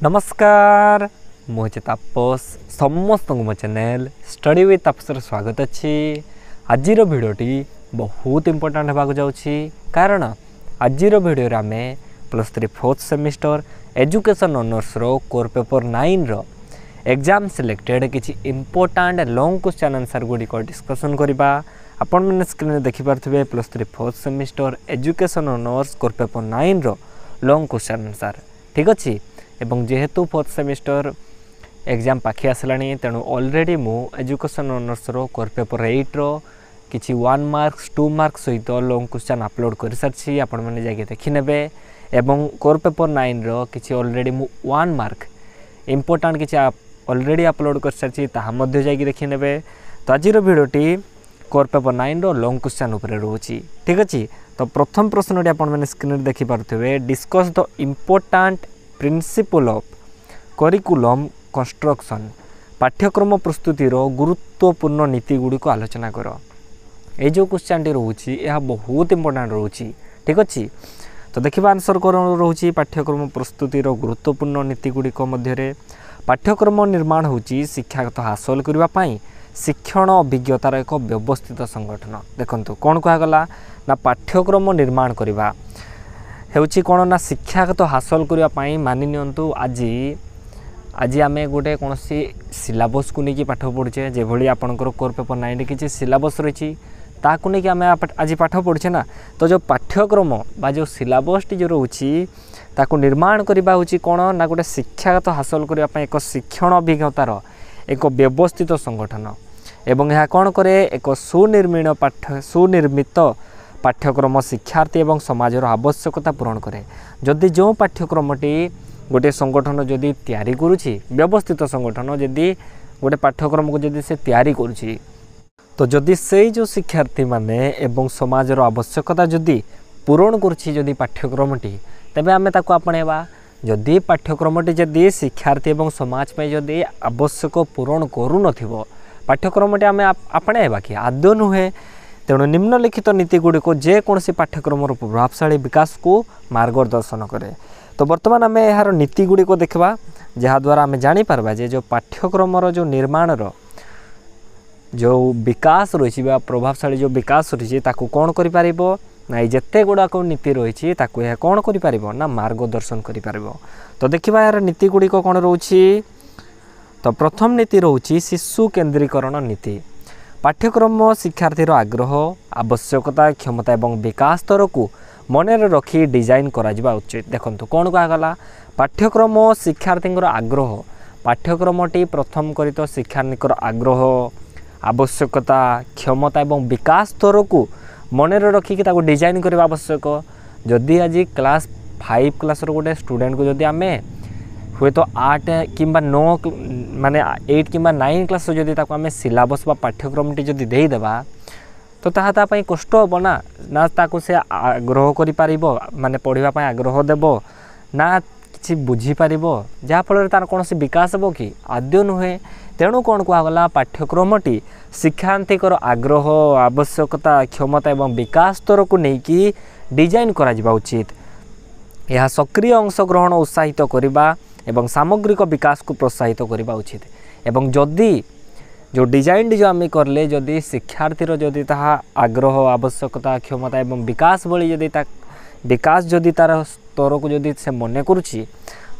नमस्कार मुझे तापस समस्त मो चैनल स्टडी विथ तापस स्वागत अच्छी आज भिडटी बहुत इंपोर्टाट होगा जाऊँगी कारण आज भिडियो आम +3 4th सेमिस्टर एजुकेशन ऑनर्स रो कोर पेपर 9 रो एग्जाम सिलेक्टेड किसी इंपोर्टाट लॉन्ग क्वेश्चन आंसर गुड़िक डिस्कसन करवा आपण मैंने स्क्रीन देखिपे +3 4th semester education honours core paper 9 रो लॉन्ग क्वेश्चन आंसर ठीक अच्छे एवं जेहेतु 4th सेमिस्टर एग्जाम पाखी आसला तेणु ऑलरेडी मु एजुकेशन ऑनर्स रो कोर पेपर 8 रो किसी 1 मार्क्स 2 मार्क्स सहित लॉन्ग क्वेश्चन अपलोड कर सारी आपण मैंने जाके देखने एवं कोर पेपर 9 रो किसी ऑलरेडी मु 1 मार्क इंपोर्टाट किसी ऑलरेडी अपलोड कर सारी जाकि देखने तो आज भिडियोटी कोर पेपर 9 रो लॉन्ग क्वेश्चन उपरे रोची ठीक अच्छे। तो प्रथम प्रश्नटी आपण मैंने स्क्रीन देखिपे discuss the important principle of curriculum construction पाठ्यक्रम प्रस्तुतिर गुरुत्वपूर्ण नीति गुड़िक आलोचना कर ये जो क्वेश्चन टी रोची यह बहुत इंपोर्टेंट रोची ठीक अच्छे। तो देखिए आंसर कौन रोची पाठ्यक्रम प्रस्तुतिर गुरुत्वपूर्ण नीति गुड़िक मध्य पाठ्यक्रम निर्माण होची शिक्षागत हासिल करने शिक्षण अभिज्ञतार एक व्यवस्थित संगठन देखंतु कौन कहगला ना पाठ्यक्रम निर्माण करवा हेउची कौन ना शिक्षागत हासिल करने मानि नियंतु आज आम गोटे कौन सी सिलेबस को लेकिन पाठ पढ़ुचे जो भाई आपंकर कोर पेपर 9 किसी सिलेबस रही ताकू नहीं आम आज पाठ पढ़ुचे ना। तो जो पाठ्यक्रम बा जो सिलेबस टी जो रोची ताकू निर्माण करवा होची कौन ना गोटे शिक्षागत हासिल करने एक शिक्षण अभिज्ञतार एक व्यवस्थित संगठन एवं यह कौन करे एक सुनिर्मित पाठ्यक्रम शिक्षार्थी एवं समाजर आवश्यकता पूरण करे। जदि जो पाठ्यक्रमटी गोटे संगठन जदि तैयारी करुछि व्यवस्थित संगठन जदि गोटे पाठ्यक्रम को जदि से तैयारी करुछि तो जदि से जो शिक्षार्थी माने एवं समाजर आवश्यकता जदि पूरण करुछि जदि पाठ्यक्रमटी तेबे आमे ताको आपणेबा। जदि पाठ्यक्रमटी जदि शिक्षार्थी एवं समाज पे जदि आवश्यक पूरण करू नथिबो पाठ्यक्रमटी आमे आपणेबा कि आदौ नुहे। तेणु निम्नलिखित नीति गुड़िक जेकोसी पाठ्यक्रम प्रभावशाली विकास को मार्गदर्शन करे। तो बर्तमान आम यार नीति गुड़िक देखा जहाद्वारा आम जापर जे जो पाठ्यक्रम जो निर्माण जो विकास रही प्रभावशाली जो विकास रही कौन कर ना जिते गुड़ाक नीति रही कौन कर ना मार्गदर्शन कर। तो देखा यार नीति गुड़िक कौन रोची। तो प्रथम नीति रोची शिशु केन्द्रीकरण नीति पाठ्यक्रम शिक्षार्थीर आग्रह आवश्यकता क्षमता एवं विकास स्तर को मन रखी डिजाइन करा उचित। देखंतु कौन कहगला पाठ्यक्रम शिक्षार्थी आग्रह पाठ्यक्रमटी प्रथम करी तो शिक्षार्थी आग्रह आवश्यकता क्षमता एवं विकास स्तर को मन रखिकी डिजाइन करने आवश्यक। जदि आज क्लास 5 क्लास गोटे स्टूडेंट को जदि आम हुए तो 8 कि 9 माने 8 कि 9 क्लास जदि आम सिलेबस बा पाठ्यक्रमटी जदि देदेबा तो ताहापी कष्ट हम ना ताकू से आग्रह कर माने पढ़ापी आग्रह देव ना कि बुझीपर जहाँफल तार कौन विकास हे कि आद्य नुहे। तेणु कौन कहगला पाठ्यक्रमटी शिक्षार्थीकर आग्रह आवश्यकता क्षमता एवं विकास स्तर को लेकिन डिजाइन करा उचित। यह सक्रिय अंशग्रहण उत्साहित करने एवं सामग्रिक विकास को प्रोत्साहित करने उचित। एवं जदि जो डिजाइन जो आम करले जदि शिक्षार्थीर जदि ताहा आग्रह आवश्यकता क्षमता एवं विकास भली जदि विकास जदि तार स्तर को जदि से मन करुछि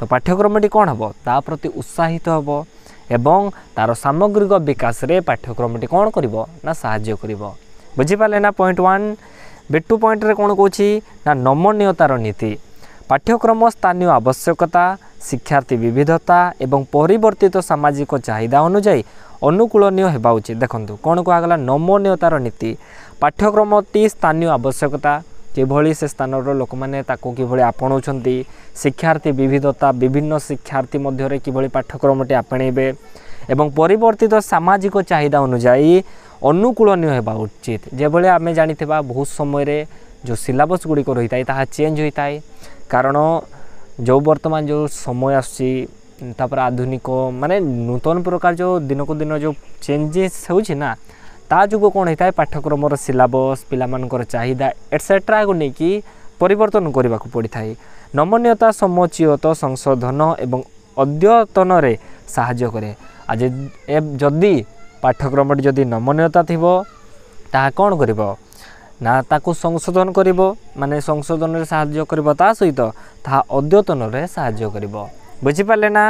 तो पाठ्यक्रमटी कौन हम ता प्रति उत्साहित हम एवं तार सामग्रिक विकास रे पाठ्यक्रमटी कौन करिवो ना साहाय्य करिवो। बुझिपाले ना पॉइंट 1 बेटू पॉइंट रे कौन कहूछि ना नमनीयतार नीति पाठ्यक्रम स्थानीय आवश्यकता शिक्षार्थी विविधता एवं परिवर्तित सामाजिक चाहिदा अनुଯାयी अनुकूलनीय होगा उचित। देखो कौन कहगला नमनीयतार नीति पाठ्यक्रमटी स्थानीय आवश्यकता किभली से स्थान लोक मैंने किभली आपणाउछंती शिक्षार्थी विविधता विभिन्न शिक्षार्थी मध्य किभली पाठ्यक्रमटी आपणेबे एवं परिवर्तित सामाजिक चाहिदा अनुଯାयी अनुकूलनीय होगा उचित। जेभली आम जानिथिबा बहुत समय जो सिलेबस गुड़िक रही है चेंज होता है कारण जो वर्तमान जो समय आसपर आधुनिक माने नूतन प्रकार जो दिन को दिन जो चेंजेस होछि ना ता जो कौन होता है पाठ्यक्रम सिलेबस पिलामानकर चाहिदा एटसेट्रा को लेकिन परिवर्तन करने को पड़ी था। नमनीयता समचित संशोधन एवं अद्यतन साहाय्य करे। आज जदि पाठ्यक्रमटी जदि नमनीयता थिबो ताहा कौन करिबो ना ताकू संशोधन करिबो माने संशोधन रे साहाय्य करिबो ता सहित ताहा अद्यतन रे साहाय्य करिबो। बुझि पाले ना।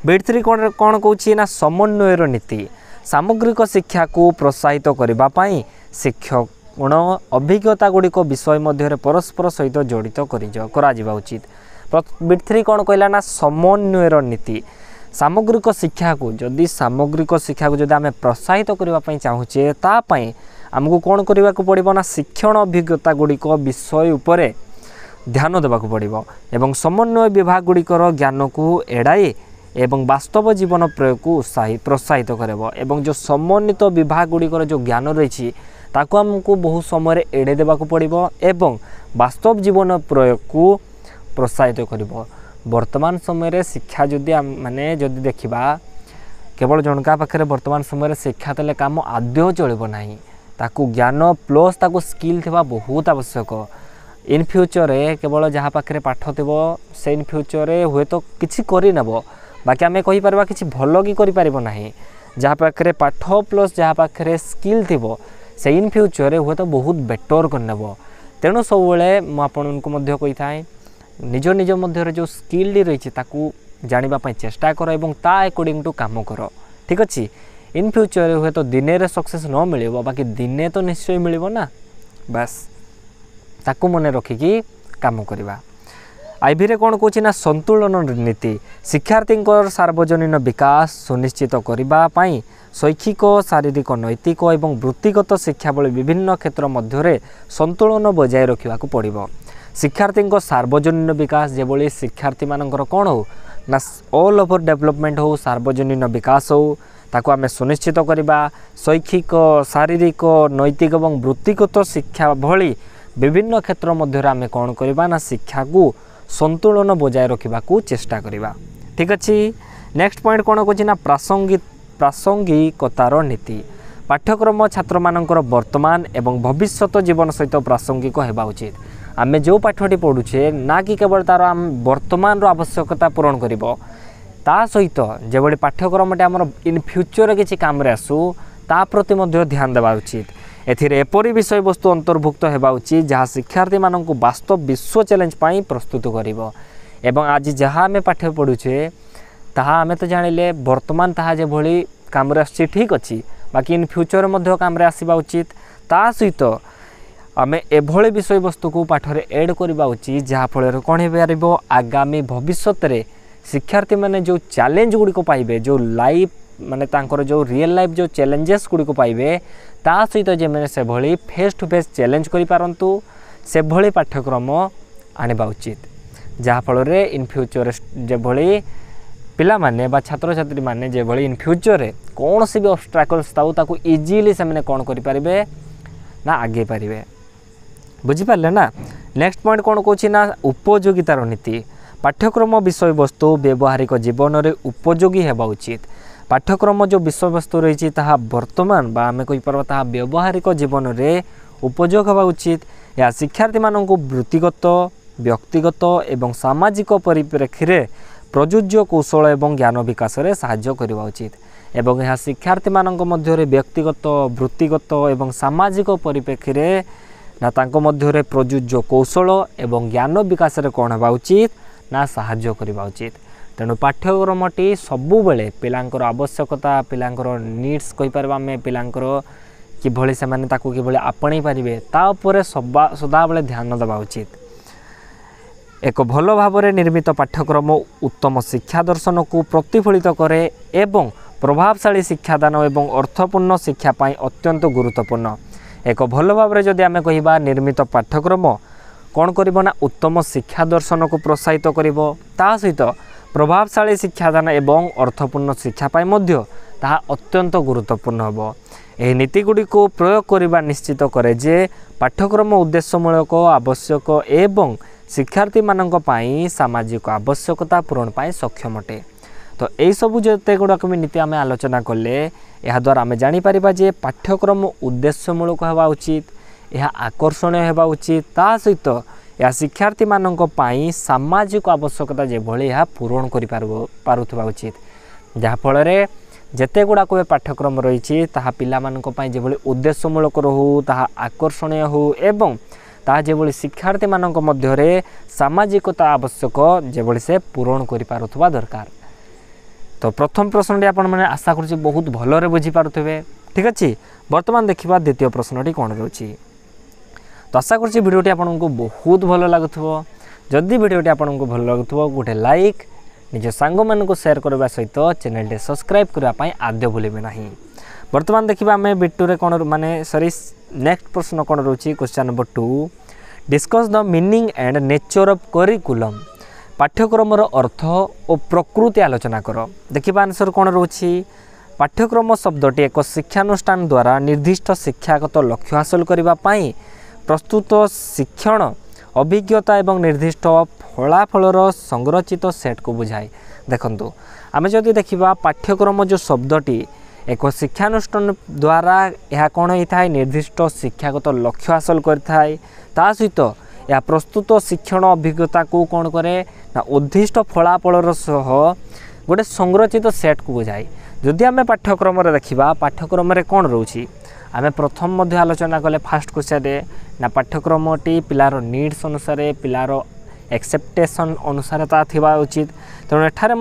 बिट 3 कौन कहूछि ना समन्वयर नीति सामग्रिक शिक्षा को प्रोत्साहित करबा पई शिक्षक गुण अभिज्ञता गुड़िक विषय मध्य परस्पर सहित जड़ित करा उचित। बिट 3 कौन कहला ना समन्वयर नीति सामग्रिक शिक्षा को जदि सामग्रिक शिक्षा को जदि आम प्रोत्साहित करने चाहूचे तापाई आमको कौन करने को पड़ो ना शिक्षण अभिज्ञता गुड़िक विषय उपरे ध्यान देवाक पड़ो एवं समन्वय विभाग गुड़िकर ज्ञान को एड़ाई एवं वास्तव जीवन प्रयोग को प्रोत्साहित करब एवं जो समन्वित विभाग गुड़िकर जो ज्ञान रही ताको आमको बहुत समय एड़े देवाक पड़ो एवं वास्तव जीवन प्रयोग को प्रोत्साहित करब। वर्तमान समय शिक्षा जदि माने जदि देखिबा केवल जनका पाखे वर्तमान समय शिक्षा देले काम आद्य चलिब नाही ताकू ज्ञान प्लस ताकू स्किल थिबा बहुत आवश्यक। इन फ्यूचर केवल जहाँ पाखे पाठ थिबो से इन फ्यूचर हुए तो किछि करि नबो बाकी आमे कहि परबा किछि भलो की करि परिबो नाही। जहाँ पाखे पाठ प्लस जहाँ पाखे स्किल थिबो से इन फ्यूचर हुए तो बहुत बेटर कर नेबो। तेणु सब बेले मु आपनको मध्य कहि थाए निज निज मध्य जो स्किल रही ताकू जानिबा पई चेष्टा कर एवं ता अकॉर्डिंग टू काम कर। ठीक अच्छे। इन फ्यूचर हुए तो दिने रे सक्सेस न मिलिबो बाकी दिने तो निश्चय मिलिबो ना। बस ताकू मने रखिकी काम करवा। आईवी रे कौन कहूँ ना संतुलन नीति शिक्षार्थी सार्वजनीन विकास सुनिश्चित करने शैक्षिक शारीरिक नैतिक एवं वृत्तिगत शिक्षा भली विभिन्न क्षेत्र मध्य संतुलन बजाय रखा पड़ो। शिक्षार्थी सार्वजनीन विकास जो शिक्षार्थी मानकर कौन हो ना ऑल ओवर डेवलपमेंट हो सार्वजनीन विकास हो ताको आमे सुनिश्चित करवा। शैक्षिक शारीरिक नैतिक एवं वृत्तिगत शिक्षा भली विभिन्न क्षेत्र मध्य आमे कौन करवा ना शिक्षा को संतुलन बजाय रखा चेष्टा करवा। ठीक अच्छे। नेक्स्ट पॉइंट कौन कहूँ ना प्रासंगिकतार नीति पाठ्यक्रम छात्र मानकर वर्तमान एवं भविष्यत जीवन सहित प्रासंगिक होगा उचित। आमे जो पाठटी पढ़ुचे ना कि केवल तार आम वर्तमान आवश्यकता पूरण करिबो ता सहित जेबोली पाठ्यक्रमटे आमर इन फ्यूचर किसी काम रे आसू ता प्रति मध्य ध्यान देवा उचित। एथिरे एपरी विषय वस्तु अंतर्भुक्त होगा उचित जहाँ शिक्षार्थी मानक वास्तव विश्व चैलेंज पाई प्रस्तुत करिबो एवं आज जहाँ आमे पाठ पढ़ुचे ताहा आमे तो जानिले वर्तमान ताहा जे भली काम रे आसी ठीक अच्छी बाकी इन फ्यूचर मध्य काम रे आसीबा उचित। ता सहित आमे एभली विषय वस्तु को पाठरे ऐड करबा उचित जहाँ फल कौन हो आगामी भविष्य रे शिक्षार्थी माने जो चैलेंज गुड़ी को पाइबे जो लाइफ माने तांकर जो रियल लाइफ जो चैलेंजेस गुड़ी को पाइबे ता सहित जे मैंने से भली फेस टू फेस चैलेंज करि पारंतु से भली पाठ्यक्रम आनिबा उचित जहाँ फल इन फ्यूचर जे भली पिला माने बा छात्र छात्री माने जे भली इन फ्यूचर कौन सी भी ऑब्स्ट्रैकल्स ताऊ ताकू इजीली से मैंने कौन करि पारिबे ना आगे पारिबे। बुझिपारे ना। नेक्स्ट पॉइंट कौन कहूँ ना उपयोगितार नीति पाठ्यक्रम विषय वस्तु व्यवहारिक जीवन में उपयोगी होगा उचित। पाठ्यक्रम जो विषय वस्तु रही वर्तमान बा आमे कहि परबा ताहा व्यवहारिक जीवन में उपयोग होगा उचित। यह शिक्षार्थी मानक वृत्तिगत व्यक्तिगत एवं सामाजिक परिप्रेक्षी रे प्रयोज्य कौशल एवं ज्ञान विकास रे साहाय्य करबा उचित एवं यह शिक्षार्थी मानक मध्य व्यक्तिगत वृत्तिगत एवं सामाजिक परिप्रेक्षी रे ना तांको मध्य प्रयोज्य कौशल एवं ज्ञान विकास रे कौन होगा उचित ना साहाय्य करबा उचित। तेणु पाठ्यक्रमटी सबु बेले पिलांकर आवश्यकता पिलांकर नीड्स कहि परबा आमे पिलांकर किभली से माने ताकू किभली आपणै पारिबे ता उपरे सदा बेले ध्यान देबा उचित। एक भल भाव निर्मित पाठ्यक्रम उत्तम शिक्षा दर्शन को प्रतिफलित करे एवं प्रभावशाली शिक्षादान एवं अर्थपूर्ण शिक्षा पाई अत्यंत गुरुत्वपूर्ण। एक भल भाव जदि आमे कहिबा निर्मित पाठ्यक्रम कौन करिबो ना उत्तम शिक्षा दर्शन को प्रोत्साहित करिबो ता सहित प्रभावशाली शिक्षादान एवं अर्थपूर्ण शिक्षा पाई मध्य ताहा अत्यंत गुरुत्वपूर्ण होबो। एही नीति गुडी को प्रयोग करिबा निश्चित करे जे पाठ्यक्रम उद्देश्यमूलक आवश्यक एवं शिक्षार्थी मानक पाई सामाजिक आवश्यकता पूरण पाई सक्षम अटे। तो यही सबू जिते गुड़ाक भी नीति आम आलोचना कले यह द्वारा आम जापर जे पाठ्यक्रम उद्देश्यमूलक होगा उचित यह आकर्षणीय होगा उचित ता सहित यह शिक्षार्थी मानक पई सामाजिक आवश्यकता जेभली यह पूरण करि पारुथबा उचित जहाँफल जेते गुड़ाक पाठ्यक्रम रही पिला मानक पई जेभली उद्देश्यमूलक रहू ताहा आकर्षणीय हो एवं ताहा जेभली शिक्षार्थी मानक मध्यरे सामाजिकता आवश्यक जेभली से पूरण करि पारुथबा दरकार। तो प्रथम प्रश्नटी आपण माने आशा करूँ बहुत भलरे बुझी पारुथिबे। ठीक अच्छे बर्तमान देखा द्वितीय प्रश्नटी कौन रोचे। तो आशा करूँ भिडियोटी आपको बहुत भल लगुव जदि भिडियोटी आपको भल लगुव गोटे लाइक निज सांग मानक शेयर करने सहित चैनल सब्सक्राइब करने आद्य भूलें ना। बर्तमान देखा आम बिटूरे कौन माने सॉरी नेक्स्ट प्रश्न कौन रोचे question number 2 discuss the meaning and nature of curriculum पाठ्यक्रम अर्थ और प्रकृति आलोचना कर। देखा आंसर कौन रोचे पाठ्यक्रम शब्दटी एक शिक्षानुष्ठान द्वारा निर्दिष्ट शिक्षागत लक्ष्य हासिल करने प्रस्तुत शिक्षण अभिज्ञता एवं निर्दिष्ट फलाफलर संरचित सेट को बुझाए। देखंतु आम जदि देखा पाठ्यक्रम जो शब्दटी एक शिक्षानुष्ठान द्वारा यह कौन होता है निर्दिष्ट शिक्षागत लक्ष्य हासिल करता सहित यह प्रस्तुत शिक्षण अभिज्ञता को कौन करे ना उद्दिष्ट फलाफलर सह गोटे संरचित सेट को बुझाए। जदि आम पाठ्यक्रम देखा पाठ्यक्रम कौन रोची आम प्रथम आलोचना कले फास्ट क्वेश्चन ना पाठ्यक्रमटी पिलार नीड्स अनुसार पिलार एक्सेप्टेशन अनुसार था उचित तेणु एठारे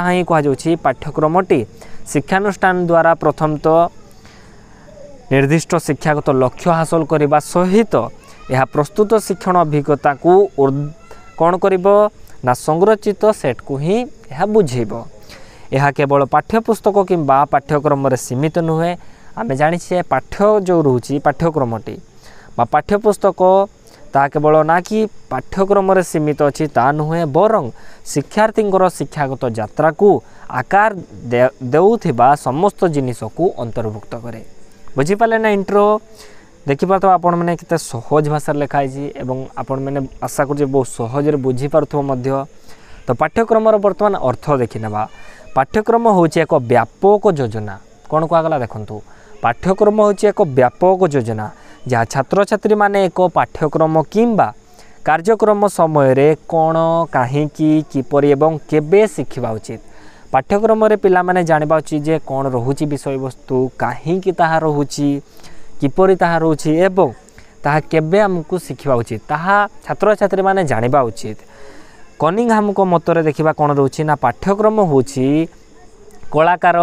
ही कहुच्छी पाठ्यक्रमटी शिक्षानुष्ठान द्वारा प्रथम तो निर्दिष्ट शिक्षागत लक्ष्य हासिल करने सहित यह प्रस्तुत शिक्षण अभिज्ञता को कौन कर संरचित सेट को ही यह बुझेब। यह केवल पाठ्यपुस्तक किंबा पाठ्यक्रम सीमित नुहे आम जाने पाठ्य जो रोची पाठ्यक्रमटी पाठ्यपुस्तक ता केवल ना कि पाठ्यक्रम सीमित अच्छी ता नुहे बरं शिक्षार्थी शिक्षागत यात्रा को आकार देउथिबा समस्त जिनिस को अंतर्भुक्त करे। बुझीपारे ना इंट्रो देखिपा तो आपण मैंने कितने सहज भाषा लिखाई एवं आपण मैंने आशा कर बहुत सहज बुझीपार। तो पाठ्यक्रम बर्तमान अर्थ देखिनेबा पाठ्यक्रम हूँ एक व्यापक योजना कौन कहगला देखु पाठ्यक्रम हूँ एक व्यापक योजना जहाँ छात्र छात्री माने एक पाठ्यक्रम किंबा कार्यक्रम समय कौन कहीं किपर एवं केबे शिखा उचित पाठ्यक्रम पिला माने जानिबा उचित जे कौन रोची विषय वस्तु कहीं ताहा रोची किपरि ताहा रोची एवं ताहा केबे हमको शिखा उचित ताहा छात्र छात्री माने जानिबा उचित। कनिंघहाम को मतरे देखिबा कौन रोची ना पाठ्यक्रम होची कलाकार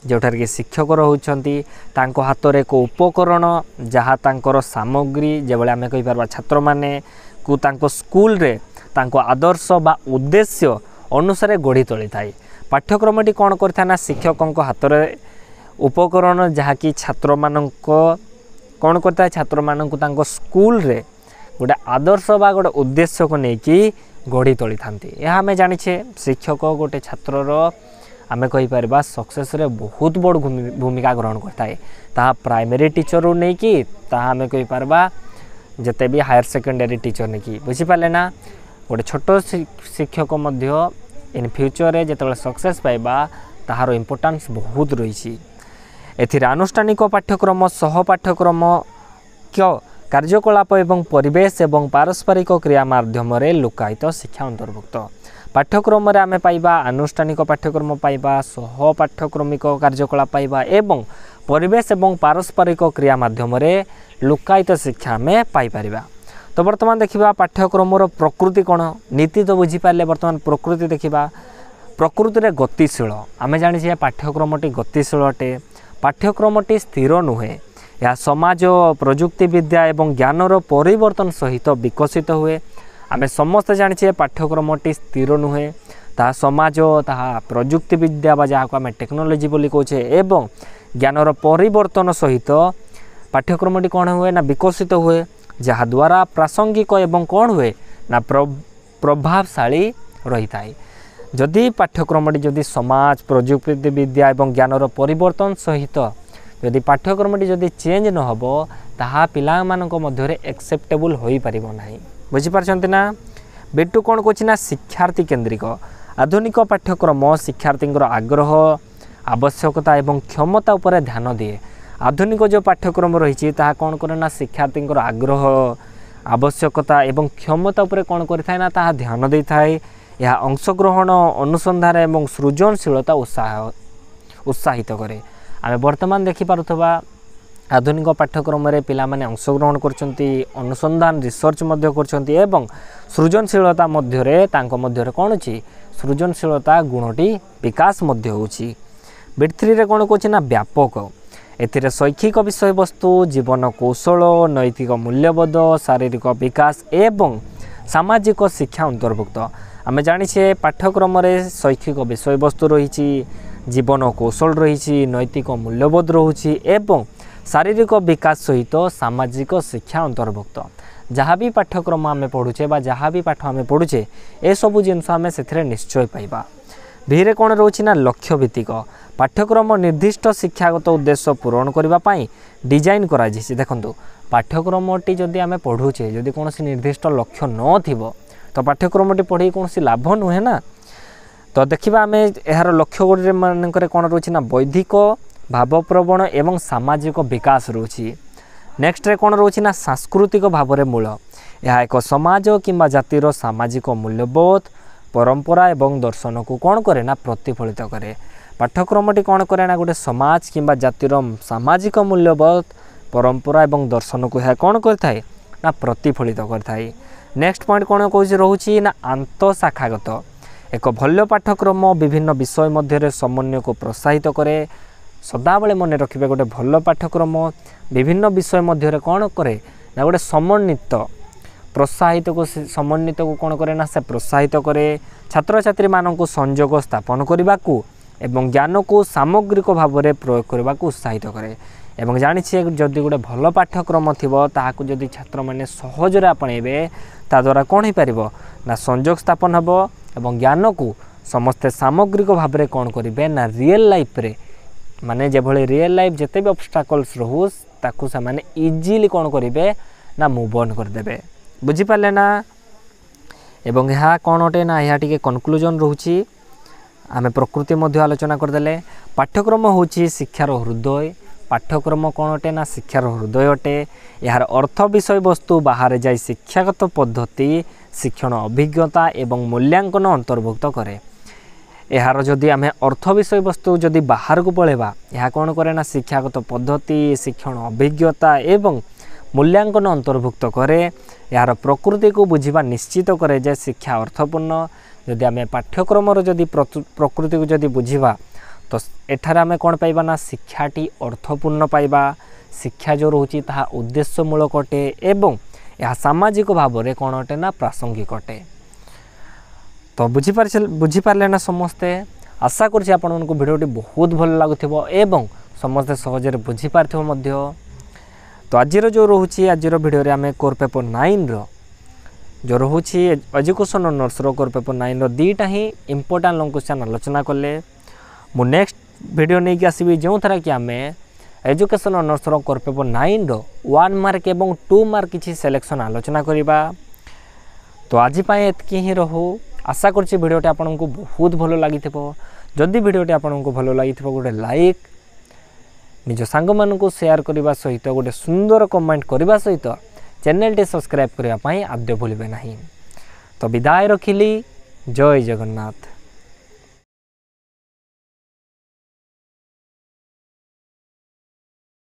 जोठार कि शिक्षक रोचंती तांको हाथ रे को उपकरण जहाँ तांकर सामग्री जो आम कहीपर छात्र माने को तांको स्कूल रे तांको आदर्श बा उद्देश्य अनुसार गढ़ी तोली थाए। पाठ्यक्रमटी कौन करता ना शिक्षकों हाथ रे उपकरण जहाँ कि छात्र मानक कौन करता है छात्र मानक तांको स्कूल रे गोटे आदर्श बा गोटे उद्देश्य को लेकिन गढ़ी तोली थांती। यह आम जाने शिक्षक गोटे छात्रर आमे कहीपर सक्सेस रे बहुत बड़ भूमिका ग्रहण करता है ताहा प्राइमरी टीचर रू नहीं कि ताहा आमे कहीपर जिते भी हायर सेकेंडरी टीचर नहीं कि बुझीपारे ना गोटे छोट शिक्षक मध्य इन फ्यूचर रे जिते सक्सेस पाइबा ताहार इम्पोर्टेंस बहुत रही। एथिरे आनुष्ठानिक पाठ्यक्रम सह पाठ्यक्रम कार्यकलाप एवं परिवेश एवं पारस्परिक क्रिया माध्यम लोकायत शिक्षा अंतर्भुक्त। पाठ्यक्रम आम पाइबा आनुष्ठानिक पाठ्यक्रम पाइबा सह पाठ्यक्रमिक कार्यकलाप पाइबा एवं परिवेश एवं पारस्परिक क्रिया माध्यम लोकायत शिक्षा आम पाइपर। तो बर्तमान देखा पाठ्यक्रम प्रकृति कौन नीति तो बुझीपारे बर्तमान प्रकृति देखा प्रकृति में गतिशील आम जाने पाठ्यक्रमटी गतिशील अटे पाठ्यक्रमटी स्थिर नुहे यह समाज प्रजुक्ति विद्या एवं ज्ञानर परिवर्तन सहित विकसित हुए। आम समस्त जाने पाठ्यक्रमटी स्थिर नुहे ता समाज ता प्रजुक्ति विद्या बा जहाँ को आम टेक्नोलोजी बोली कहे एवं ज्ञानर परिवर्तन सहित पाठ्यक्रमटी कौन हुए ना विकसित हुए जहाँ द्वारा प्रासंगिक एवं कौन हुए ना प्रभावशाली रही थाए। जदि पाठ्यक्रमटी जदि समाज प्रजुक्ति विद्या एवं ज्ञानर परिवर्तन सहित जदि पाठ्यक्रमटी जदि चेंज न हो ताहा पिला मानक मध्य एक्सेप्टेबल हो पारिबो नाही। बुझीपारछन्ति ना बेटू कौन कहछि ना शिक्षार्थी केन्द्रिक आधुनिक पाठ्यक्रम शिक्षार्थी आग्रह आवश्यकता एवं क्षमता उपर ध्यान दिए। आधुनिक जो पाठ्यक्रम रही कौन करे ना शिक्षार्थी आग्रह आवश्यकता एवं क्षमता उपरे कौन करिथाय ना ताहा ध्यान देइथाय। यह अंशग्रहण अनुसंधान एवं सृजनशीलता उत्साहित करे। आमे वर्तमान देखि पारुथबा आधुनिक पाठ्यक्रम रे पिला माने अंशग्रहण करछंती, अनुसंधान रिसर्च मध्य करछंती एवं सृजनशीलता मध्य रे तांको मध्य रे कोन अछि सृजनशीलता गुणटी विकास मध्य होछि। बिट 3 रे कोन कोछि ना व्यापक। एथिरे शैक्षिक विषय वस्तु, जीवन कौशल, नैतिक मूल्यबोध, शारीरिक विकास एवं सामाजिक शिक्षा अंतर्भुक्त। आमे जानिछे पाठ्यक्रम रे शैक्षिक विषय वस्तु रहिछि, जीवन कौशल रहिछि, नैतिक मूल्यबोध रहुछि एवं शारीरिक विकास सहित सामाजिक शिक्षा अंतर्भुक्त। जहाँ भी पाठ्यक्रम आम पढ़ुचे बा जहाँ भी पाठ आम पढ़ुचे ए सबु जिनस आम से निश्चय पाइबा। भीरे कौन रोचे ना लक्ष्य भित्तिक पाठ्यक्रम निर्दिष्ट शिक्षागत उद्देश्य पूरण करने डिजाइन करा जाइए। देखंतु पाठ्यक्रमटी जदि आम पढ़ुचे जदि कौन निर्दिष्ट लक्ष्य न थिबो तो पाठ्यक्रमटी पढ़ी कौन लाभ नुहे ना। तो देखा आम यार लक्ष्य गुड़ी मानक कौन रोचे ना बौद्धिक, भावप्रवण एवं सामाजिक विकास रोची। नेक्स्ट रे कौन रोची ना सांस्कृतिक भाव रे मूल। यह एक समाज किंबा जातिर सामाजिक मूल्यबोध, परंपरा एवं दर्शन को कौन करे ना प्रतिफलित करे। पाठ्यक्रमटी कौन करे ना गोटे समाज किंबा जातिर सामाजिक मूल्यबोध, परंपरा एवं दर्शन को यह कौन करथाय ना प्रतिफलित करथाय। नेक्स्ट पॉइंट कौन कहूँ रोची ना आंतशाखागत। एक भल्य पाठ्यक्रम विभिन्न विषय मध्य समन्वय को प्रोत्साहित करे। सदाबले मन रखिबे गोटे भल पाठ्यक्रम विभिन्न विषय मध्य कौन करे ना गोटे समन्वित प्रोत्साहित को समन्वित को कौन करे ना से प्रोत्साहित करे। छात्र छात्री मानक संयोग स्थापन करने को एवं ज्ञान को सामग्रिक भाव में प्रयोग करने को उत्साहित करे। एवं जानिछे जदि गोटे भल पाठ्यक्रम थिबो ताहाकु जदि छात्र माने सहजरे आपणेबे ता द्वारा कौन हो पारिबो ना संयोग स्थापन हबो एवं ज्ञान को समस्ते सामग्रिक भाव में कौन करेंगे ना रियल लाइफ रे माने जेभली रियल लाइफ जिते भी ऑब्स्टाकल्स रोस ताकू से माने इजीली कौन करेंगे ना मूव ऑन करदेबे। बुझिपारे ना। एवं यह कौन अटे ना यह टिके कनक्लूजन रोची। आमे प्रकृति मध्य आलोचना करदेले। पाठ्यक्रम होची शिक्षार हृदय। पाठ्यक्रम कौन अटे ना शिक्षार हृदय अटे। यार अर्थ विषय वस्तु बाहर जाई शिक्षागत पद्धति, शिक्षण अभिज्ञता एवं मूल्यांकन अंतर्भुक्त करे। यार जदि आम अर्थ विषय वस्तु जदि बाहर को पलैबा यह कौन करे ना शिक्षागत पद्धति, शिक्षण अभिज्ञता एवं मूल्यांकन अंतर्भुक्त करे। यार प्रकृति को बुझा निश्चित करे जे शिक्षा अर्थपूर्ण। जदि आम पाठ्यक्रम जदि प्रकृति को जदि बुझा तो एठार आम कौन पाइबा ना शिक्षाटी अर्थपूर्ण पाइबा। शिक्षा जो रोची ताहा उद्देश्यमूलक अटे एवं यह सामाजिक भाव में कौन अटे ना प्रासंगिक अटे। तो बुझीपारे ना समस्ते। आशा करुँचे आपको भिडियोटी बहुत भल लगुथिबो एवं समस्ते सहजरे बुझीपारथिबो मध्य। तो आज जो रोचे आज भिडियो रे आमे कोर पेपर 9 रो जो रोचे एजुकेशन ऑनर्स रो कोर पेपर 9 रो दीटा ही इंपोर्टेंट लॉन्ग क्वेश्चन आलोचना कले। मु नेक्स्ट वीडियो नहीं कि आसबि जो थरा कि आमे एजुकेशन ऑनर्स रो कोर पेपर 9 रो 1 मार्क एवं 2 मार्क किछि सिलेक्शन आलोचना करिबा। तो आज पाए एतकी ही रहू। आशा करछि वीडियोटी आपनको बहुत भलो लागिथिबो। जदि वीडियोटी आपनको भलो लागिथिबो गोटे लाइक, निज सांग माननको शेयर करबा सहित गोटे सुंदर कमेंट करबा सहित चैनल टे सब्सक्राइब करबा पई आद्य भूलिबे नाही। तो विदाय रखिली। जय जगन्नाथ।